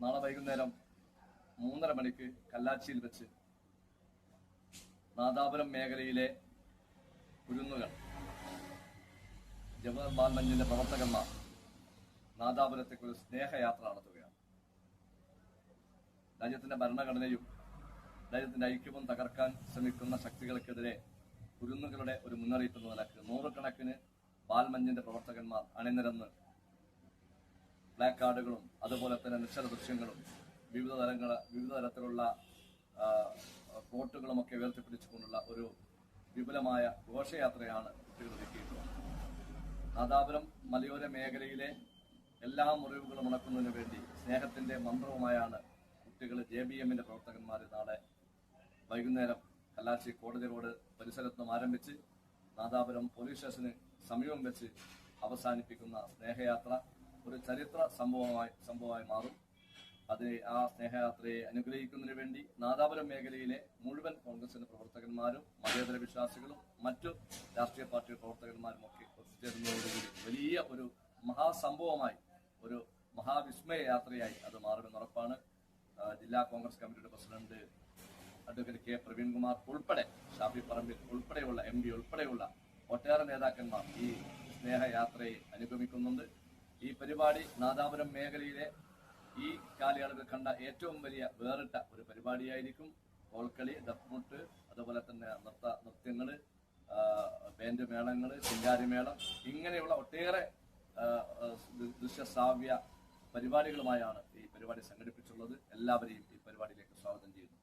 നാളെ വൈകുന്നേരം 3:30 മണിക്ക് കല്ലാച്ചിയിൽ വെച്ച് നാദാപുരം മേഖലയിലെ കുരുന്നുകൾ ജവഹർ ബാൽമഞ്ചിന്റെ പ്രവർത്തകന്മാർ നാദാപുരത്തേക്ക് ഒരു സ്നേഹയാത്ര നടത്തുകയാണ്. രാജ്യത്തിന്റെ ഭരണഘടനയും രാജ്യത്തിന്റെ ഐക്യവും തകർക്കാൻ ശ്രമിക്കുന്ന ശക്തികൾക്കെതിരെ കുരുന്നുകളുടെ ഒരു മുന്നറിയിപ്പ് എന്ന നിലക്ക് 100 കണക്കിന് ബാൽമഞ്ചിന്റെ പ്രവർത്തകന്മാർ അണിനിരന്ന് പ്ലാക്കാർഡുകളും അതുപോലെ തന്നെ നിശ്ചല ദൃശ്യങ്ങളും വിവിധ തരത്തിലുള്ള കോട്ടുകളുമൊക്കെ ഉയർത്തിപ്പിടിച്ചുകൊണ്ടുള്ള ഒരു വിപുലമായ ഘോഷയാത്രയാണ് കുട്ടികൾ ഒരുക്കിയിട്ടുള്ളത്. നാദാപുരം മലയോര മേഖലയിലെ എല്ലാ മുറിവുകളും ഉണക്കുന്നതിന് വേണ്ടി സ്നേഹത്തിന്റെ മന്ത്രവുമായാണ് കുട്ടികൾ JBMന്റെ പ്രവർത്തകന്മാർ നാളെ വൈകുന്നേരം കല്ലാച്ചി കോടതി റോഡ് പരിസരത്തുനിന്നും ആരംഭിച്ച് നാദാപുരം പോലീസ് സ്റ്റേഷന് സമീപം വെച്ച് അവസാനിപ്പിക്കുന്ന സ്നേഹയാത്ര ഒരു ചരിത്ര സംഭവമായി മാറും. ആ സ്നേഹയാത്രയെ അനുഗ്രഹിക്കുന്നതിന് വേണ്ടി നാദാപുരം മേഖലയിലെ മുഴുവൻ കോൺഗ്രസിന്റെ പ്രവർത്തകന്മാരും മതേതര വിശ്വാസികളും മറ്റു രാഷ്ട്രീയ പാർട്ടി പ്രവർത്തകന്മാരും ഒക്കെ ഒത്തുചേരുന്നതോടുകൂടി വലിയ ഒരു മഹാസംഭവമായി, ഒരു മഹാവിസ്മയ യാത്രയായി അത് മാറുമെന്ന് ഉറപ്പാണ്. ജില്ലാ കോൺഗ്രസ് കമ്മിറ്റിയുടെ പ്രസിഡന്റ് അഡ്വക്കേറ്റ് K. പ്രവീൺകുമാർ ഉൾപ്പെടെ, ഷാഫി പറമ്പിൽ ഉൾപ്പെടെയുള്ള MP ഉൾപ്പെടെയുള്ള ഒട്ടേറെ നേതാക്കന്മാർ ഈ സ്നേഹയാത്രയെ അനുഗമിക്കുന്നുണ്ട്. ഈ പരിപാടി നാദാപുരം മേഖലയിലെ ഈ കാലയളവിൽ കണ്ട ഏറ്റവും വലിയ വേറിട്ട ഒരു പരിപാടിയായിരിക്കും. കോൽക്കളി, ദഫ്മുട്ട്, അതുപോലെ തന്നെ നൃത്യങ്ങള്, ബാൻഡ് മേളങ്ങള്, ശിങ്കാരിമേളം, ഇങ്ങനെയുള്ള ഒട്ടേറെ ദൃശ്യശ്രാവ്യ പരിപാടികളുമായാണ് ഈ പരിപാടി സംഘടിപ്പിച്ചുള്ളത്. എല്ലാവരെയും ഈ പരിപാടിയിലേക്ക് സ്വാഗതം ചെയ്യുന്നു.